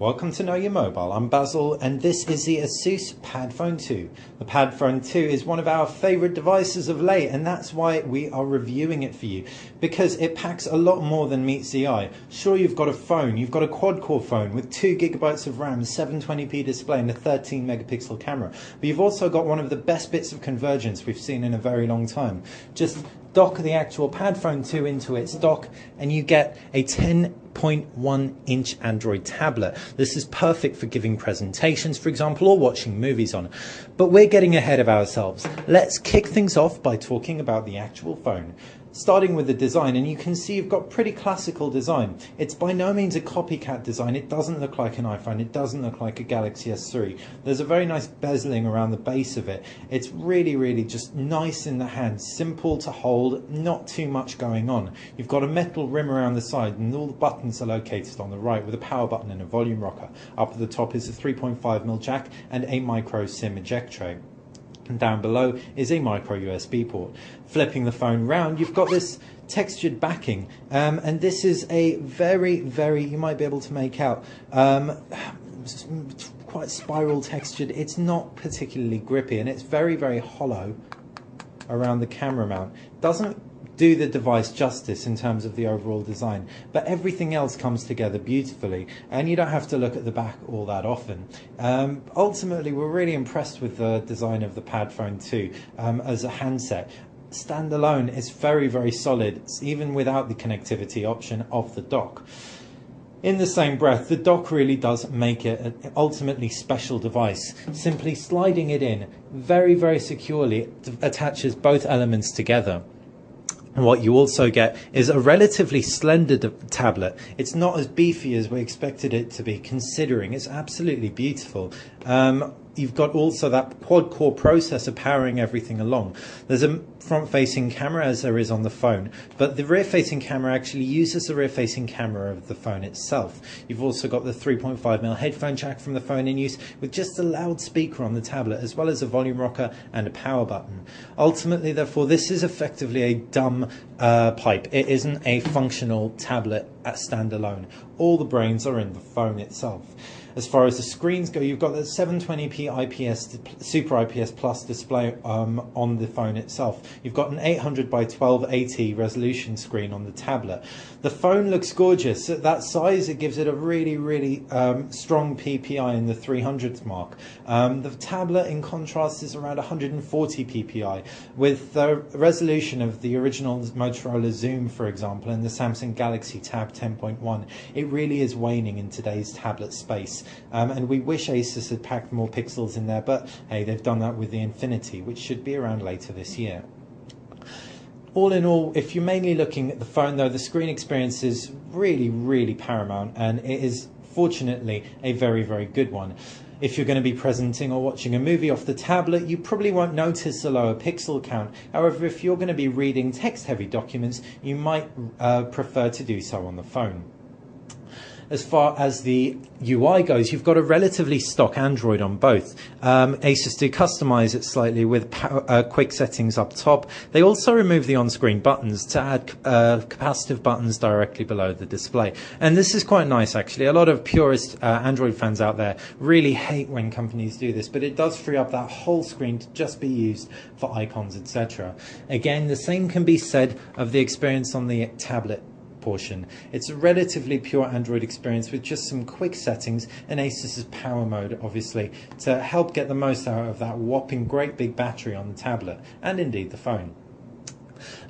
Welcome to Know Your Mobile. I'm Basil and this is the Asus Padfone 2. The Padfone 2 is one of our favourite devices of late, and that's why we are reviewing it for you, because it packs a lot more than meets the eye. Sure, you've got a phone, you've got a quad-core phone with 2GB of RAM, 720p display and a 13 megapixel camera, but you've also got one of the best bits of convergence we've seen in a very long time. Just dock the actual Padfone 2 into its dock and you get a 10.1-inch Android tablet. This is perfect for giving presentations, for example, or watching movies on. But we're getting ahead of ourselves. Let's kick things off by talking about the actual phone. Starting with the design, and you can see you've got pretty classical design. It's by no means a copycat design. It doesn't look like an iPhone. It doesn't look like a Galaxy S3. There's a very nice bezeling around the base of it. It's really just nice in the hand, simple to hold, not too much going on. You've got a metal rim around the side and all the buttons are located on the right with a power button and a volume rocker. Up at the top is a 3.5mm jack and a micro SIM eject tray. And down below is a micro USB port. Flipping the phone round, you've got this textured backing, and this is a very, you might be able to make out, quite spiral textured. It's not particularly grippy, and it's very hollow around the camera mount. Doesn't do the device justice in terms of the overall design, but everything else comes together beautifully and you don't have to look at the back all that often. Ultimately, we're really impressed with the design of the Padfone 2 as a handset. Standalone, it's very solid, even without the connectivity option of the dock. In the same breath, the dock really does make it an ultimately special device. Simply sliding it in very securely, it attaches both elements together. What you also get is a relatively slender tablet. It's not as beefy as we expected it to be, considering it's absolutely beautiful. You've got also that quad-core processor powering everything along. There's a front-facing camera as there is on the phone, but the rear-facing camera actually uses the rear-facing camera of the phone itself. You've also got the 3.5mm headphone jack from the phone in use, with just a loudspeaker on the tablet, as well as a volume rocker and a power button. Ultimately, therefore, this is effectively a dumb pipe. It isn't a functional tablet at standalone. All the brains are in the phone itself. As far as the screens go, you've got the 720p IPS, Super IPS Plus display on the phone itself. You've got an 800 by 1280 resolution screen on the tablet. The phone looks gorgeous. At that size, it gives it a really strong PPI in the 300th mark. The tablet, in contrast, is around 140 PPI, with the resolution of the original Motorola Zoom, for example, and the Samsung Galaxy Tab 10.1. It really is waning in today's tablet space. And we wish Asus had packed more pixels in there, but hey, they've done that with the Infinity, which should be around later this year. All in all, if you're mainly looking at the phone, though, the screen experience is really paramount, and it is fortunately a very good one. If you're going to be presenting or watching a movie off the tablet, you probably won't notice a lower pixel count. However, if you're going to be reading text-heavy documents, you might prefer to do so on the phone. As far as the UI goes, you've got a relatively stock Android on both. Asus do customize it slightly with quick settings up top. They also remove the on-screen buttons to add capacitive buttons directly below the display. And this is quite nice, actually. A lot of purist Android fans out there really hate when companies do this, but it does free up that whole screen to just be used for icons, etc. Again, the same can be said of the experience on the tablet portion. It's a relatively pure Android experience with just some quick settings and Asus's power mode, obviously, to help get the most out of that whopping great big battery on the tablet, and indeed the phone.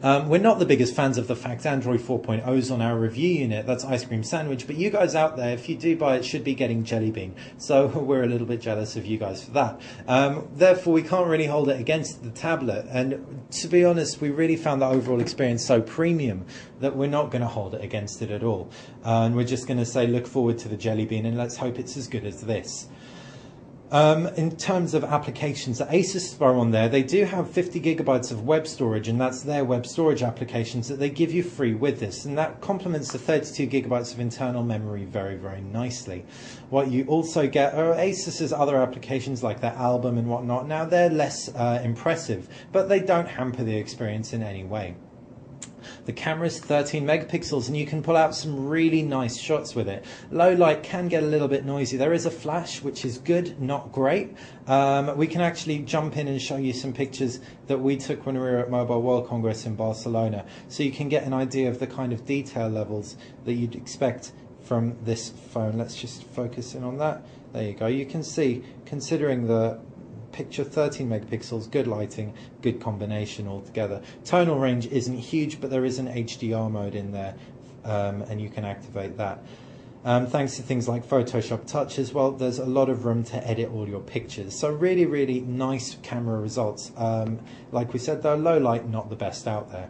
We're not the biggest fans of the fact Android 4.0 is on our review unit. That's Ice Cream Sandwich, but you guys out there, if you do buy it, should be getting Jelly Bean. So we're a little bit jealous of you guys for that. Therefore, we can't really hold it against the tablet. And to be honest, we really found the overall experience so premium that we're not going to hold it against it at all. And we're just going to say look forward to the Jelly Bean and let's hope it's as good as this. In terms of applications that Asus throw on there, they do have 50GB of web storage, and that's their web storage applications that they give you free with this, and that complements the 32GB of internal memory very nicely. What you also get are Asus's other applications like their album and whatnot. Now, they're less impressive, but they don't hamper the experience in any way. The camera's 13 megapixels and you can pull out some really nice shots with it. Low light can get a little bit noisy. There is a flash, which is good, not great. We can actually jump in and show you some pictures that we took when we were at Mobile World Congress in Barcelona, so you can get an idea of the kind of detail levels that you'd expect from this phone. Let's just focus in on that. There you go. You can see, considering the picture, 13 megapixels, good lighting, good combination altogether. Tonal range isn't huge, but there is an HDR mode in there, and you can activate that. Thanks to things like Photoshop Touch as well, there's a lot of room to edit all your pictures. So really, really nice camera results. Like we said though, low light, not the best out there.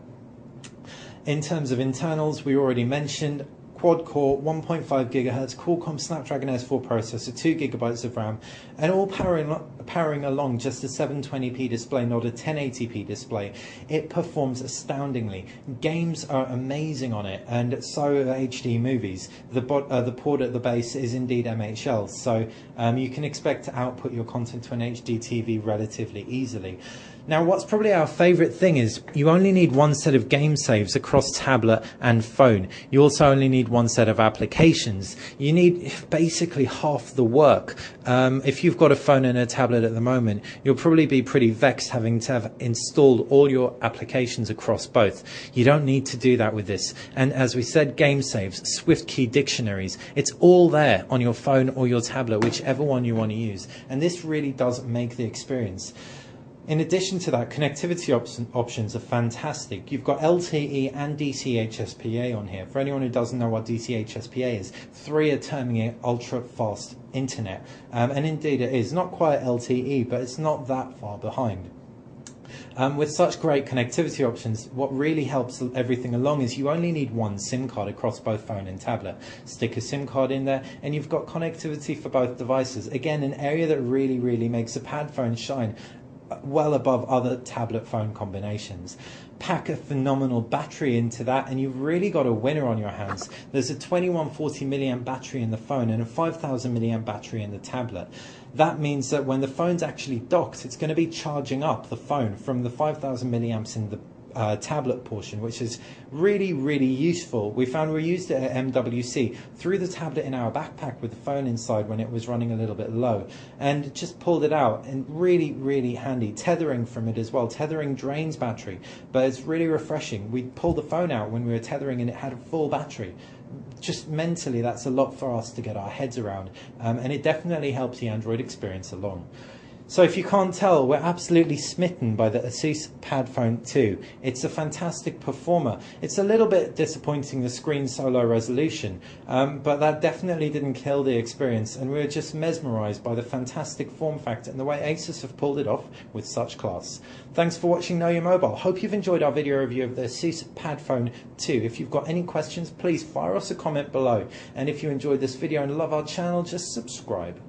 In terms of internals, we already mentioned quad-core, 1.5 gigahertz, Qualcomm Snapdragon S4 processor, 2 gigabytes of RAM, and all powering along just a 720p display, not a 1080p display. It performs astoundingly. Games are amazing on it, and so are HD movies. The port at the base is indeed MHL, so you can expect to output your content to an HD TV relatively easily. Now, what's probably our favorite thing is you only need one set of game saves across tablet and phone. You also only need one set of applications. You need basically half the work. If you've got a phone and a tablet at the moment, you'll probably be pretty vexed having to have installed all your applications across both. You don't need to do that with this. And as we said, game saves, Swift key dictionaries, it's all there on your phone or your tablet, whichever one you want to use. And this really does make the experience. In addition to that, connectivity options are fantastic. You've got LTE and DC HSPA on here. For anyone who doesn't know what DC HSPA is, 3 are terming it ultra fast internet. And indeed it is. Not quite LTE, but it's not that far behind. With such great connectivity options, what really helps everything along is you only need one SIM card across both phone and tablet. Stick a SIM card in there and you've got connectivity for both devices. Again, an area that really, really makes a Padfone shine well above other tablet phone combinations. Pack a phenomenal battery into that and you've really got a winner on your hands. There's a 2140 milliamp battery in the phone and a 5000 milliamp battery in the tablet. That means that when the phone's actually docked, it's going to be charging up the phone from the 5000 milliamps in the tablet portion, which is really, really useful. We found we used it at MWC, threw the tablet in our backpack with the phone inside when it was running a little bit low, and just pulled it out, and really, really handy. Tethering from it as well. Tethering drains battery, but it's really refreshing. We pulled the phone out when we were tethering and it had a full battery. Just mentally, that's a lot for us to get our heads around, and it definitely helps the Android experience along. So if you can't tell, we're absolutely smitten by the Asus Padfone 2. It's a fantastic performer. It's a little bit disappointing, the screen so low resolution, but that definitely didn't kill the experience, and we were just mesmerized by the fantastic form factor and the way Asus have pulled it off with such class. Thanks for watching Know Your Mobile. Hope you've enjoyed our video review of the Asus Padfone 2. If you've got any questions, please fire us a comment below. And if you enjoyed this video and love our channel, just subscribe.